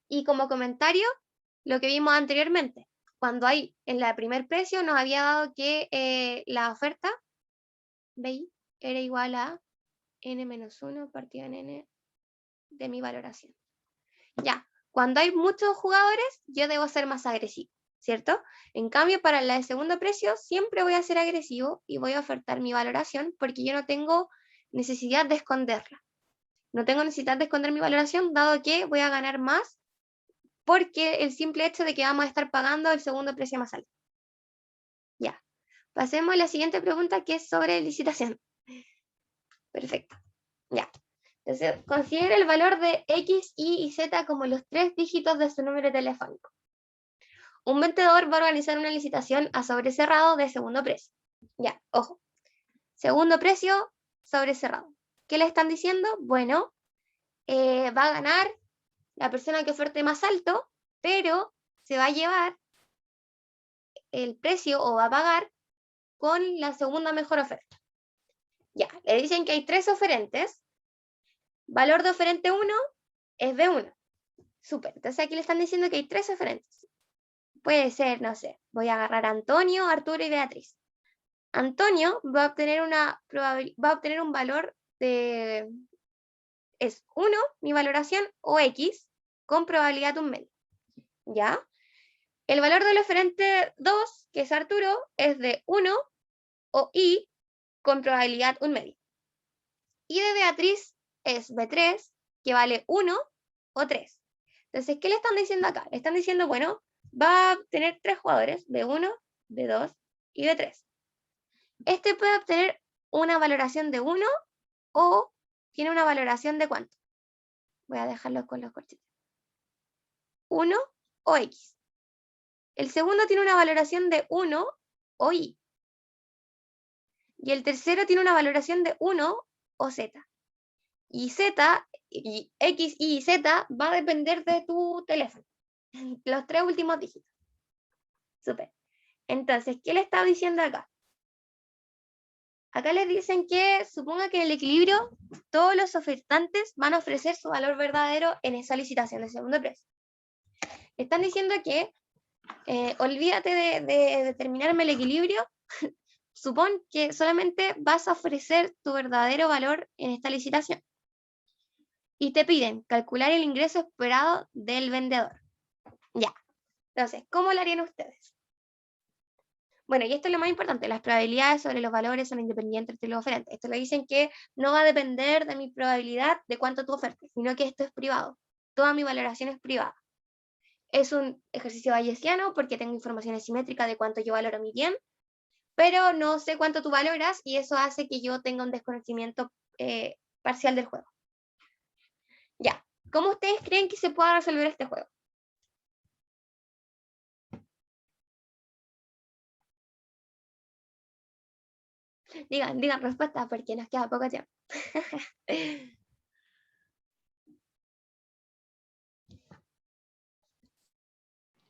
Y como comentario, lo que vimos anteriormente, cuando hay en la primer precio nos había dado que la oferta BI era igual a n-1 partido en n de mi valoración. Ya, cuando hay muchos jugadores, yo debo ser más agresivo, ¿cierto? En cambio, para la de segundo precio, siempre voy a ser agresivo y voy a ofertar mi valoración porque yo no tengo necesidad de esconderla. No tengo necesidad de esconder mi valoración, dado que voy a ganar más porque el simple hecho de que vamos a estar pagando el segundo precio más alto. Ya. Pasemos a la siguiente pregunta, que es sobre licitación. Perfecto. Ya. Entonces, considera el valor de X, Y y Z como los 3 dígitos de su número telefónico. Un vendedor va a organizar una licitación a sobre cerrado de segundo precio. Ya, ojo. Segundo precio, sobre cerrado. ¿Qué le están diciendo? Bueno, va a ganar la persona que oferte más alto, pero se va a llevar el precio o va a pagar con la segunda mejor oferta. Ya, le dicen que hay 3 oferentes. Valor de oferente 1 es B1. Súper. Entonces aquí le están diciendo que hay 3 oferentes. Puede ser, no sé, voy a agarrar a Antonio, Arturo y Beatriz. Antonio va a obtener un valor de, es 1, mi valoración, o X, con probabilidad 1 medio. ¿Ya? El valor del oferente 2, que es Arturo, es de 1, o Y, con probabilidad 1 medio. Y de Beatriz es B3, que vale 1 o 3. Entonces, ¿qué le están diciendo acá? Le están diciendo, bueno, va a tener 3 jugadores, B1, B2 y B3. Este puede obtener una valoración de 1 o tiene una valoración de ¿cuánto? Voy a dejarlo con los corchetes. 1 o X. El segundo tiene una valoración de 1 o Y. Y el tercero tiene una valoración de 1 o Z. Y Z, y X, Y, Z va a depender de tu teléfono. Los 3 últimos dígitos. Súper. Entonces, ¿qué le está diciendo acá? Acá les dicen que suponga que en el equilibrio todos los ofertantes van a ofrecer su valor verdadero en esa licitación de segundo precio. Están diciendo que olvídate de determinarme el equilibrio, supón que solamente vas a ofrecer tu verdadero valor en esta licitación. Y te piden calcular el ingreso esperado del vendedor. Ya. Entonces, ¿cómo lo harían ustedes? Bueno, y esto es lo más importante, las probabilidades sobre los valores son independientes de los oferentes. Esto le dicen que no va a depender de mi probabilidad de cuánto tú ofertes, sino que esto es privado. Toda mi valoración es privada. Es un ejercicio bayesiano porque tengo información asimétrica de cuánto yo valoro mi bien, pero no sé cuánto tú valoras y eso hace que yo tenga un desconocimiento parcial del juego. Ya, ¿cómo ustedes creen que se pueda resolver este juego? Digan respuesta porque nos queda poco tiempo.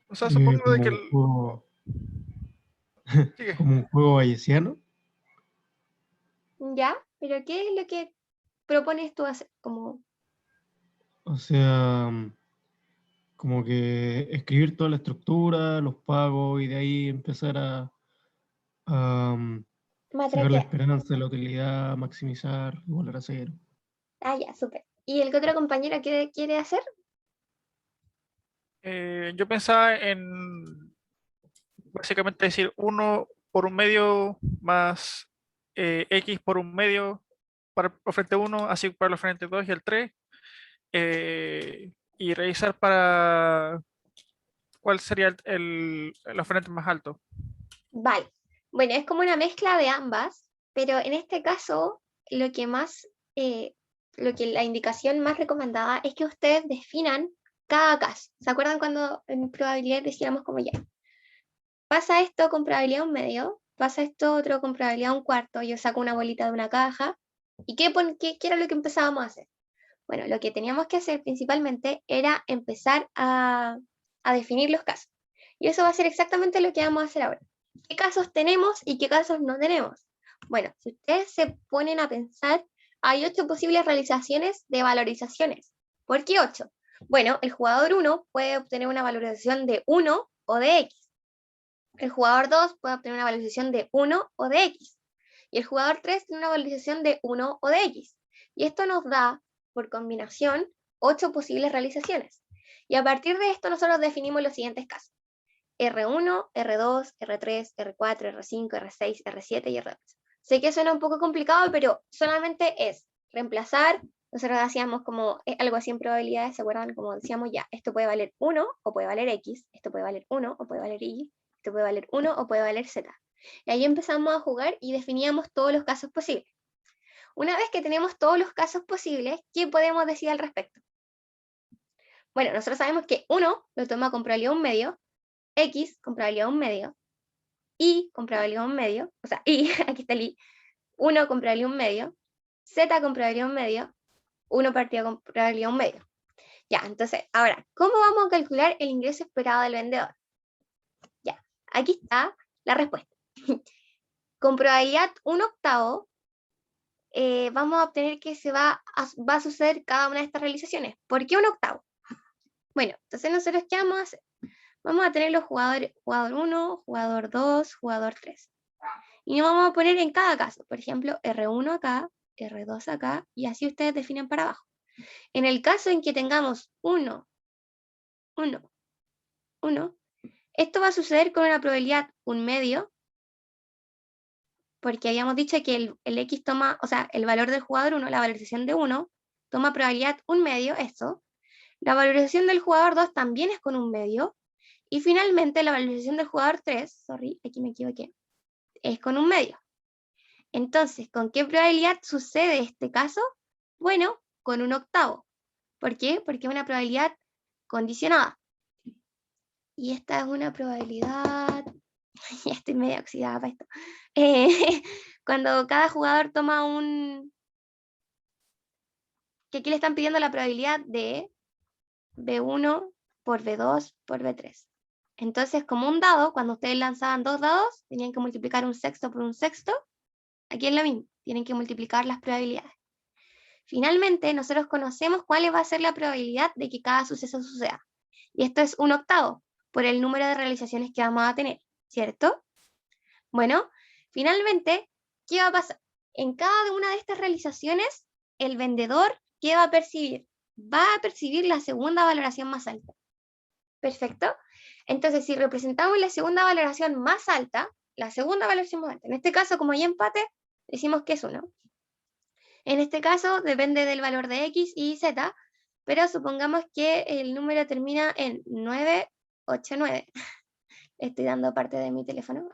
O sea, supongo de como que un juego, sigue. como un juego bayesiano. ¿Ya? ¿Pero qué es lo que propones tú hacer? Como, O sea, como que escribir toda la estructura, los pagos y de ahí empezar a sacar la matraquear. esperanza de la utilidad, maximizar, volver a cero. Ah, ya, súper. ¿Y el que otro compañero quiere hacer? Yo pensaba en básicamente decir 1 por 1 medio más X por 1 medio para el frente 1, así para el frente 2 y el 3. Y revisar para cuál sería el oferente más alto. Vale. Bueno, es como una mezcla de ambas, pero en este caso, lo que más, lo que la indicación más recomendada es que ustedes definan cada caso. ¿Se acuerdan cuando en probabilidad decíamos como ya? Pasa esto con probabilidad 1 medio, pasa esto otro con probabilidad 1/4, yo saco una bolita de una caja. ¿Y qué era lo que empezábamos a hacer? Bueno, lo que teníamos que hacer principalmente era empezar a definir los casos. Y eso va a ser exactamente lo que vamos a hacer ahora. ¿Qué casos tenemos y qué casos no tenemos? Bueno, si ustedes se ponen a pensar, hay 8 posibles realizaciones de valorizaciones. ¿Por qué 8? Bueno, el jugador 1 puede obtener una valorización de 1 o de X. El jugador 2 puede obtener una valorización de 1 o de X. Y el jugador 3 tiene una valorización de 1 o de X. Y esto nos da, por combinación, 8 posibles realizaciones. Y a partir de esto nosotros definimos los siguientes casos. R1, R2, R3, R4, R5, R6, R7 y R8. Sé que suena un poco complicado, pero solamente es reemplazar. Nosotros hacíamos como algo así en probabilidades, ¿se acuerdan? Como decíamos ya, esto puede valer 1 o puede valer X, esto puede valer 1 o puede valer Y, esto puede valer 1 o puede valer Z. Y ahí empezamos a jugar y definíamos todos los casos posibles. Una vez que tenemos todos los casos posibles, ¿qué podemos decir al respecto? Bueno, nosotros sabemos que 1 lo toma con probabilidad 1 medio, X con probabilidad 1 medio, Y con probabilidad 1 medio, o sea, Y, aquí está el Y, 1 con probabilidad 1 medio, Z con probabilidad 1 medio, 1 partido con probabilidad 1 medio. Ya, entonces, ahora, ¿cómo vamos a calcular el ingreso esperado del vendedor? Ya, aquí está la respuesta. Con probabilidad 1/8, vamos a obtener que va a suceder cada una de estas realizaciones. ¿Por qué 1/8? Bueno, entonces nosotros, ¿qué vamos a hacer? Vamos a tener los jugadores, jugador 1, jugador 2, jugador 3. Y nos vamos a poner en cada caso, por ejemplo, R1 acá, R2 acá, y así ustedes definen para abajo. En el caso en que tengamos 1, 1, 1, esto va a suceder con una probabilidad 1 medio, porque habíamos dicho que el X toma, o sea, el valor del jugador 1, la valorización de 1, toma probabilidad 1 medio, esto. La valorización del jugador 2 también es con 1 medio. Y finalmente la valorización del jugador 3, sorry, aquí me equivoqué, es con 1 medio. Entonces, ¿con qué probabilidad sucede este caso? Bueno, con 1/8. ¿Por qué? Porque es una probabilidad condicionada. Y esta es una probabilidad... Ya estoy medio oxidada para esto. Cuando cada jugador toma un... que aquí le están pidiendo la probabilidad de B1 por B2 por B3. Entonces, como un dado, cuando ustedes lanzaban 2 dados, tenían que multiplicar un sexto por un sexto. Aquí es lo mismo, tienen que multiplicar las probabilidades. Finalmente, nosotros conocemos cuál va a ser la probabilidad de que cada suceso suceda. Y esto es 1/8 por el número de realizaciones que vamos a tener, ¿cierto? Bueno, finalmente, ¿qué va a pasar? En cada una de estas realizaciones, el vendedor, ¿qué va a percibir? Va a percibir la segunda valoración más alta. ¿Perfecto? Entonces, si representamos la segunda valoración más alta, en este caso, como hay empate, decimos que es 1. En este caso, depende del valor de X y Z, pero supongamos que el número termina en 989. Estoy dando parte de mi teléfono.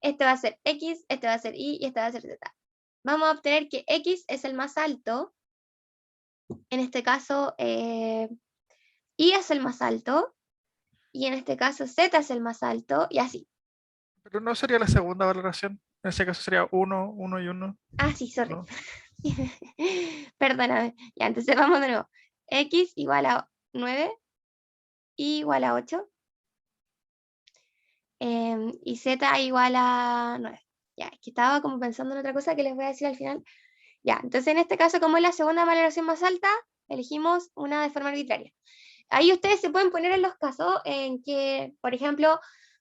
Este va a ser X, este va a ser Y y este va a ser Z. Vamos a obtener que X es el más alto. En este caso, Y es el más alto. Y en este caso, Z es el más alto. Y así. Pero no sería la segunda valoración. En ese caso sería 1, 1 y 1. Ah, sí, sorry. ¿No? Perdóname. Ya, entonces vamos de nuevo. X igual a 9. Y igual a 8. Y Z igual a 9. Ya, es que estaba como pensando en otra cosa que les voy a decir al final. Ya, entonces en este caso, como es la segunda valoración más alta, elegimos una de forma arbitraria. Ahí ustedes se pueden poner en los casos en que, por ejemplo,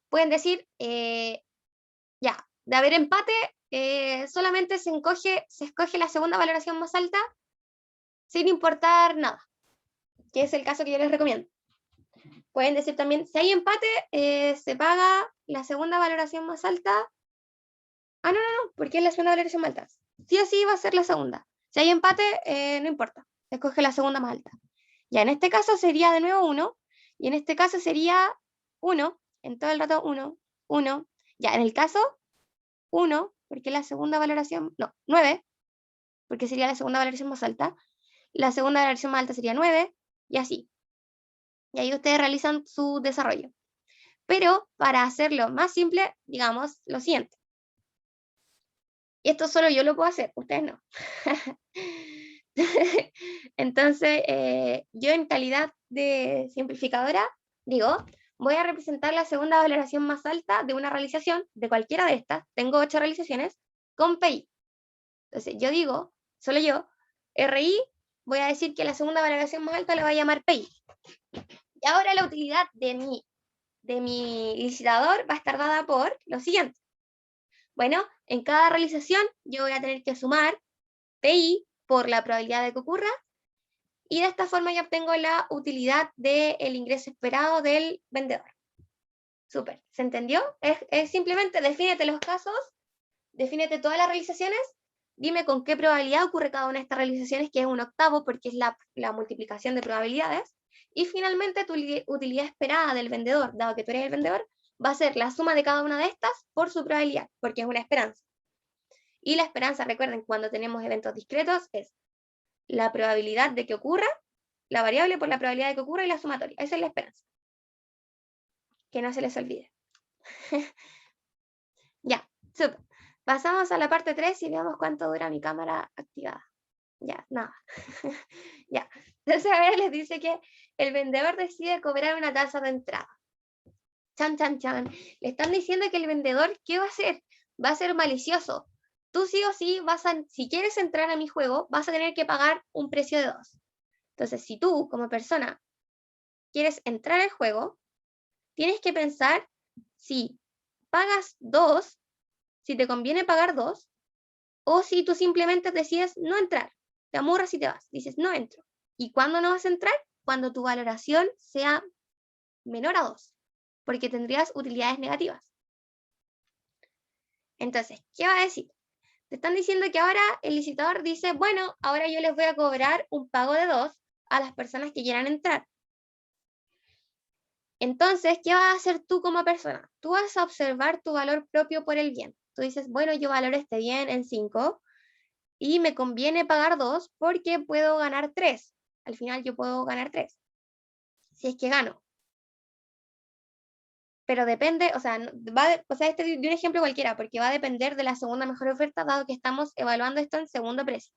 pueden decir, ya, de haber empate, solamente se escoge la segunda valoración más alta sin importar nada, que es el caso que yo les recomiendo. Pueden decir también, si hay empate, se paga la segunda valoración más alta. Ah, no, porque es la segunda valoración más alta. Sí o sí va a ser la segunda. Si hay empate, no importa, se escoge la segunda más alta. Ya, en este caso sería de nuevo 1, y en este caso sería 1, en todo el rato 1, 1. Ya, en el caso 1, porque la segunda valoración, no, 9, porque sería la segunda valoración más alta. La segunda valoración más alta sería 9, y así. Y ahí ustedes realizan su desarrollo. Pero para hacerlo más simple, digamos lo siguiente. Y esto solo yo lo puedo hacer, ustedes no. Entonces, yo en calidad de simplificadora, digo, voy a representar la segunda valoración más alta de una realización, de cualquiera de estas, tengo 8 realizaciones, con PI. Entonces, yo digo, solo yo, RI, voy a decir que la segunda valoración más alta la voy a llamar PI. Y ahora la utilidad de mi licitador va a estar dada por lo siguiente. Bueno, en cada realización yo voy a tener que sumar PI por la probabilidad de que ocurra, y de esta forma yo obtengo la utilidad del ingreso esperado del vendedor. Súper, ¿se entendió? Es simplemente defínete los casos, defínete todas las realizaciones, dime con qué probabilidad ocurre cada una de estas realizaciones, que es 1/8 porque es la multiplicación de probabilidades, y finalmente tu utilidad esperada del vendedor, dado que tú eres el vendedor, va a ser la suma de cada una de estas por su probabilidad, porque es una esperanza. Y la esperanza, recuerden, cuando tenemos eventos discretos, es la probabilidad de que ocurra, la variable por la probabilidad de que ocurra y la sumatoria. Esa es la esperanza. Que no se les olvide. Ya, súper. Pasamos a la parte 3 y veamos cuánto dura mi cámara activada. Ya, nada. Ya. Entonces ahora les dice que el vendedor decide cobrar una tasa de entrada. Chan, chan, chan. Le están diciendo que el vendedor, ¿qué va a hacer? Va a ser malicioso. Tú sí o sí si quieres entrar a mi juego, vas a tener que pagar un precio de 2. Entonces, si tú, como persona, quieres entrar al juego, tienes que pensar si pagas 2, si te conviene pagar 2, o si tú simplemente decides no entrar, te amurras y te vas, dices no entro. ¿Y cuándo no vas a entrar? Cuando tu valoración sea menor a 2, porque tendrías utilidades negativas. Entonces, ¿qué va a decir? Te están diciendo que ahora el licitador dice, bueno, ahora yo les voy a cobrar un pago de 2 a las personas que quieran entrar. Entonces, ¿qué vas a hacer tú como persona? Tú vas a observar tu valor propio por el bien. Tú dices, bueno, yo valoro este bien en 5 y me conviene pagar 2 porque puedo ganar 3. Al final yo puedo ganar 3. Si es que gano. Pero depende, o sea, este de un ejemplo cualquiera, porque va a depender de la segunda mejor oferta, dado que estamos evaluando esto en segundo precio.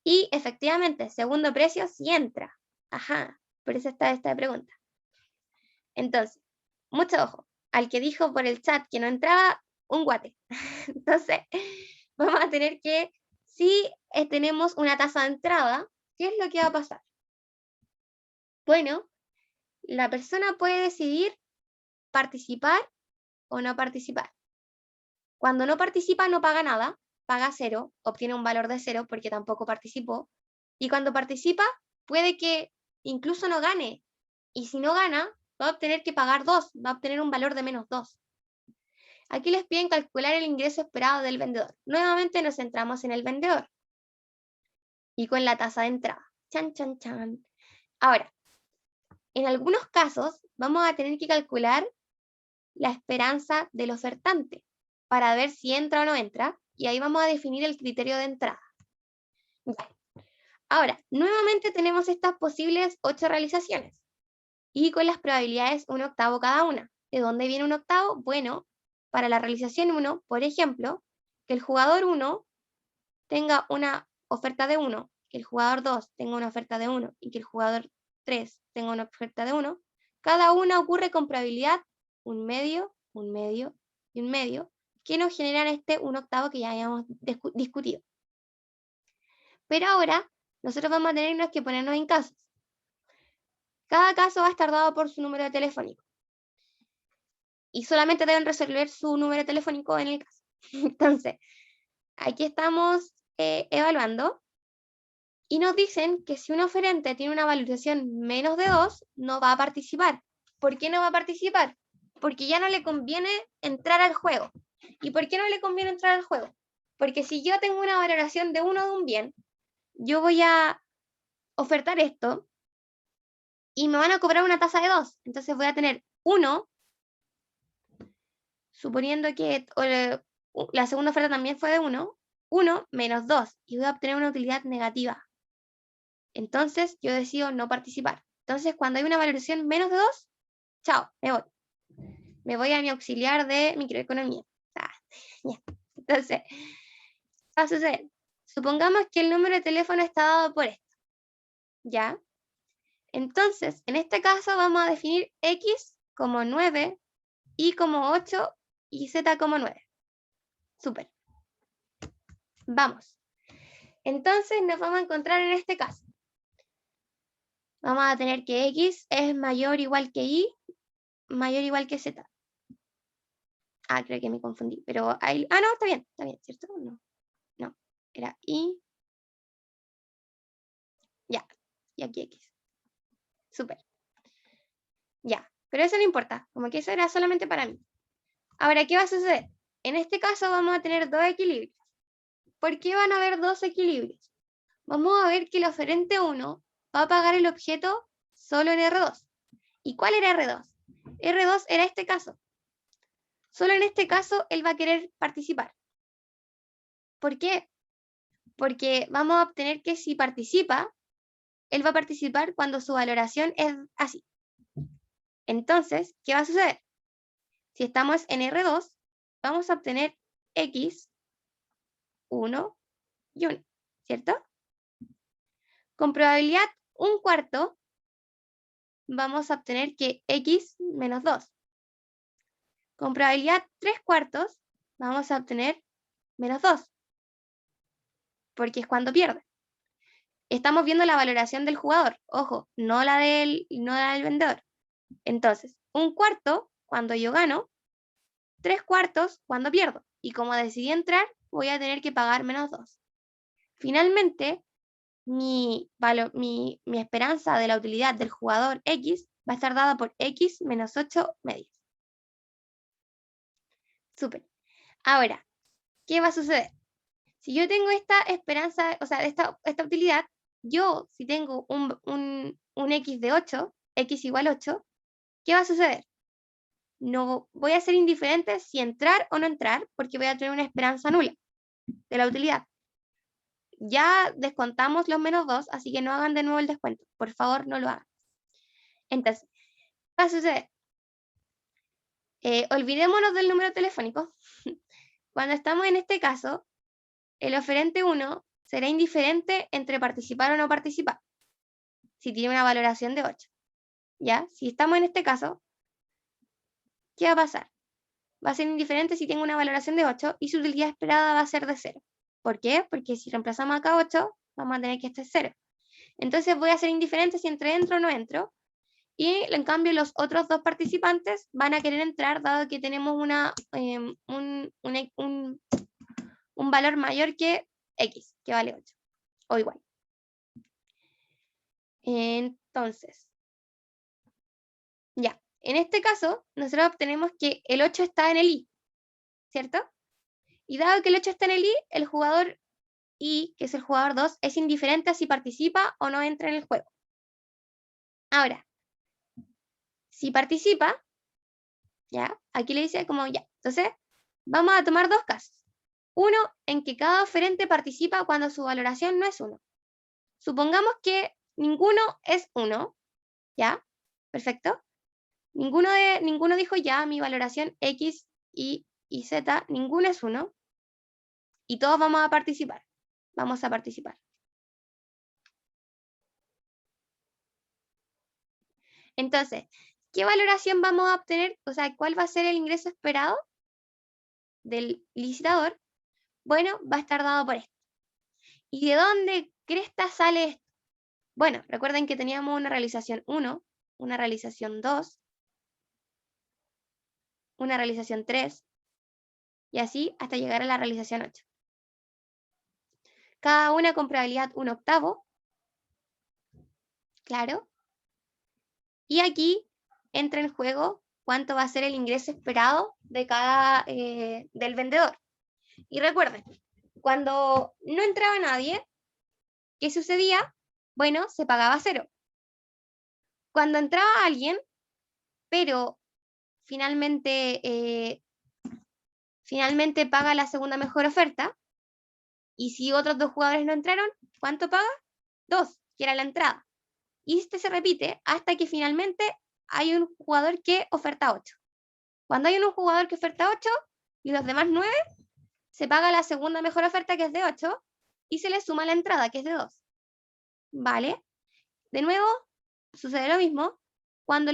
Y efectivamente, segundo precio sí entra. Ajá, por eso está esta pregunta. Entonces, mucho ojo. Al que dijo por el chat que no entraba, un guate. Entonces, vamos a tener que, si tenemos una tasa de entrada, ¿qué es lo que va a pasar? Bueno, la persona puede decidir participar o no participar. Cuando no participa no paga nada, paga 0, obtiene un valor de 0 porque tampoco participó. Y cuando participa, puede que incluso no gane. Y si no gana, va a obtener que pagar 2, va a obtener un valor de menos 2. Aquí les piden calcular el ingreso esperado del vendedor. Nuevamente nos centramos en el vendedor. Y con la tasa de entrada. Chan, chan, chan. Ahora, en algunos casos vamos a tener que calcular la esperanza del ofertante para ver si entra o no entra. Y ahí vamos a definir el criterio de entrada. Ya. Ahora, nuevamente tenemos estas posibles 8 realizaciones. Y con las probabilidades 1/8 cada una. ¿De dónde viene 1/8? Bueno, para la realización 1, por ejemplo, que el jugador 1 tenga una oferta de 1, que el jugador 2 tenga una oferta de 1 y que el jugador 3 tenga una oferta de 1, cada una ocurre con probabilidad 1/2, 1/2 y 1/2, que nos generan este 1/8 que ya habíamos discutido. Pero ahora, nosotros vamos a tener que ponernos en casos. Cada caso va a estar dado por su número telefónico. Y solamente deben resolver su número telefónico en el caso. Entonces, aquí estamos evaluando y nos dicen que si un oferente tiene una valorización menos de 2, no va a participar. ¿Por qué no va a participar? Porque ya no le conviene entrar al juego. ¿Y por qué no le conviene entrar al juego? Porque si yo tengo una valoración de 1 de un bien, yo voy a ofertar esto y me van a cobrar una tasa de 2. Entonces voy a tener 1, suponiendo que la segunda oferta también fue de 1, 1 menos 2, y voy a obtener una utilidad negativa. Entonces yo decido no participar. Entonces cuando hay una valoración menos de 2, chao, me voy. Me voy a mi auxiliar de microeconomía. Entonces, ¿qué va a suceder? Supongamos que el número de teléfono está dado por esto. ¿Ya? Entonces, en este caso vamos a definir X como 9, Y como 8 y Z como 9. Súper. Vamos. Entonces nos vamos a encontrar en este caso. Vamos a tener que X es mayor o igual que Y, mayor o igual que Z. Ah, creo que me confundí. Pero ahí... Ah, no, está bien, ¿cierto? No, era Y. Ya, y aquí X. Súper. Ya, pero eso no importa. Como que eso era solamente para mí. Ahora, ¿qué va a suceder? En este caso vamos a tener 2 equilibrios. ¿Por qué van a haber 2 equilibrios? Vamos a ver que el oferente 1 va a pagar el objeto solo en R2. ¿Y cuál era R2? R2 era este caso. solo en este caso él va a querer participar. ¿Por qué? Porque vamos a obtener que si participa, él va a participar cuando su valoración es así. Entonces, ¿qué va a suceder? Si estamos en R2, vamos a obtener X, 1 y 1, ¿cierto? Con probabilidad 1/4, vamos a obtener que X menos 2. Con probabilidad 3/4, vamos a obtener menos 2, porque es cuando pierde. Estamos viendo la valoración del jugador, ojo, no la del vendedor. Entonces, 1/4 cuando yo gano, 3/4 cuando pierdo. Y como decidí entrar, voy a tener que pagar menos 2. Finalmente, mi esperanza de la utilidad del jugador X va a estar dada por X menos 8 medios. Súper. Ahora, ¿qué va a suceder? Si yo tengo esta esperanza, o sea, esta utilidad, yo si tengo un X de 8, X igual 8, ¿qué va a suceder? No voy a ser indiferente si entrar o no entrar, porque voy a tener una esperanza nula de la utilidad. Ya descontamos los menos 2, así que no hagan de nuevo el descuento. Por favor, no lo hagan. Entonces, ¿qué va a suceder? Olvidémonos del número telefónico. Cuando estamos en este caso, el oferente 1 será indiferente entre participar o no participar, si tiene una valoración de 8. ¿Ya? Si estamos en este caso, ¿qué va a pasar? Va a ser indiferente si tengo una valoración de 8 y su utilidad esperada va a ser de 0. ¿Por qué? Porque si reemplazamos acá 8, vamos a tener que este es 0. Entonces voy a ser indiferente si entro o no entro. Y en cambio los otros dos participantes van a querer entrar dado que tenemos un valor mayor que X, que vale 8, o igual. Entonces, ya, en este caso, nosotros obtenemos que el 8 está en el I, ¿cierto? Y dado que el 8 está en el I, el jugador I, que es el jugador 2, es indiferente a si participa o no entra en el juego. Ahora, si participa, ya, aquí le dice como ya. Entonces, vamos a tomar dos casos. Uno, en que cada oferente participa cuando su valoración no es 1. Supongamos que ninguno es 1, ¿ya? Perfecto. Ninguno dijo ya, mi valoración X y Z, ninguno es 1. Y todos vamos a participar. Vamos a participar. Entonces, ¿qué valoración vamos a obtener? O sea, ¿cuál va a ser el ingreso esperado del licitador? Bueno, va a estar dado por esto. ¿Y de dónde cresta sale esto? Bueno, recuerden que teníamos una realización 1, una realización 2, una realización 3, y así hasta llegar a la realización 8. Cada una con probabilidad 1/8, claro. Y aquí entra en juego cuánto va a ser el ingreso esperado de cada del vendedor. Y recuerden, cuando no entraba nadie, ¿qué sucedía? Bueno, se pagaba 0. Cuando entraba alguien, pero finalmente paga la segunda mejor oferta, y si otros dos jugadores no entraron, ¿cuánto paga? 2, que era la entrada. Y este se repite hasta que finalmente hay un jugador que oferta 8. Cuando hay un jugador que oferta 8 y los demás 9, se paga la segunda mejor oferta, que es de 8, y se le suma la entrada, que es de 2. ¿Vale? De nuevo, sucede lo mismo. Cuando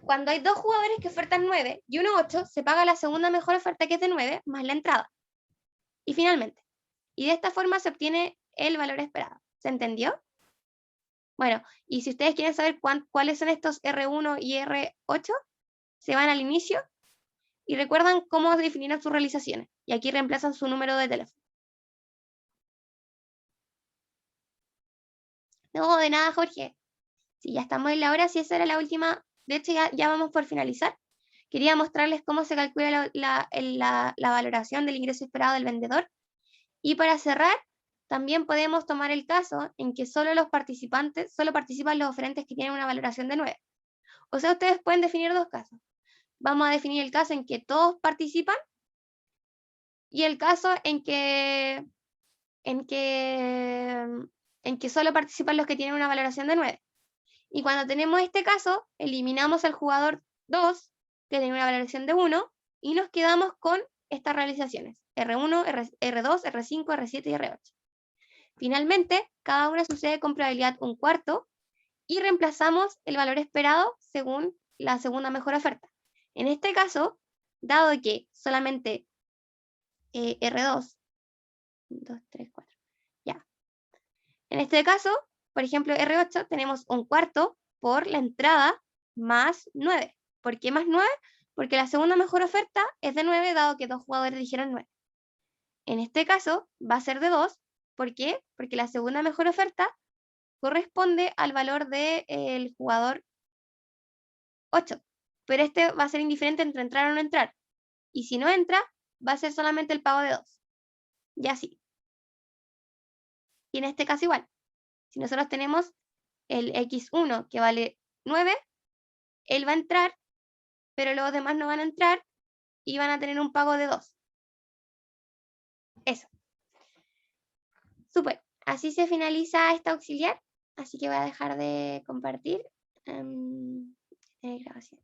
cuando hay dos jugadores que ofertan 9 y uno 8, se paga la segunda mejor oferta, que es de 9, más la entrada. Y finalmente, y de esta forma se obtiene el valor esperado. ¿Se entendió? Bueno, y si ustedes quieren saber cuáles son estos R1 y R8, se van al inicio y recuerdan cómo definieron sus realizaciones. Y aquí reemplazan su número de teléfono. No, de nada, Jorge. Si ya estamos en la hora, si esa era la última, de hecho ya vamos por finalizar. Quería mostrarles cómo se calcula la valoración del ingreso esperado del vendedor. Y para cerrar, también podemos tomar el caso en que solo participan los oferentes que tienen una valoración de 9. O sea, ustedes pueden definir dos casos. vamos a definir el caso en que todos participan y el caso en que solo participan los que tienen una valoración de 9. Y cuando tenemos este caso, eliminamos al jugador 2, que tiene una valoración de 1, y nos quedamos con estas realizaciones, R1, R2, R5, R7 y R8. Finalmente, cada una sucede con probabilidad 1/4, y reemplazamos el valor esperado según la segunda mejor oferta. En este caso, dado que solamente R2, 2, 3, 4, ya. En este caso, por ejemplo, R8, tenemos 1/4 por la entrada más 9. ¿Por qué más 9? Porque la segunda mejor oferta es de 9, dado que 2 jugadores dijeron 9. En este caso, va a ser de 2. ¿Por qué? Porque la segunda mejor oferta corresponde al valor del jugador 8. Pero este va a ser indiferente entre entrar o no entrar. Y si no entra, va a ser solamente el pago de 2. Y así. Y en este caso igual. Si nosotros tenemos el X1 que vale 9, él va a entrar, pero los demás no van a entrar y van a tener un pago de 2. Eso. Súper. Así se finaliza esta auxiliar. Así que voy a dejar de compartir grabación.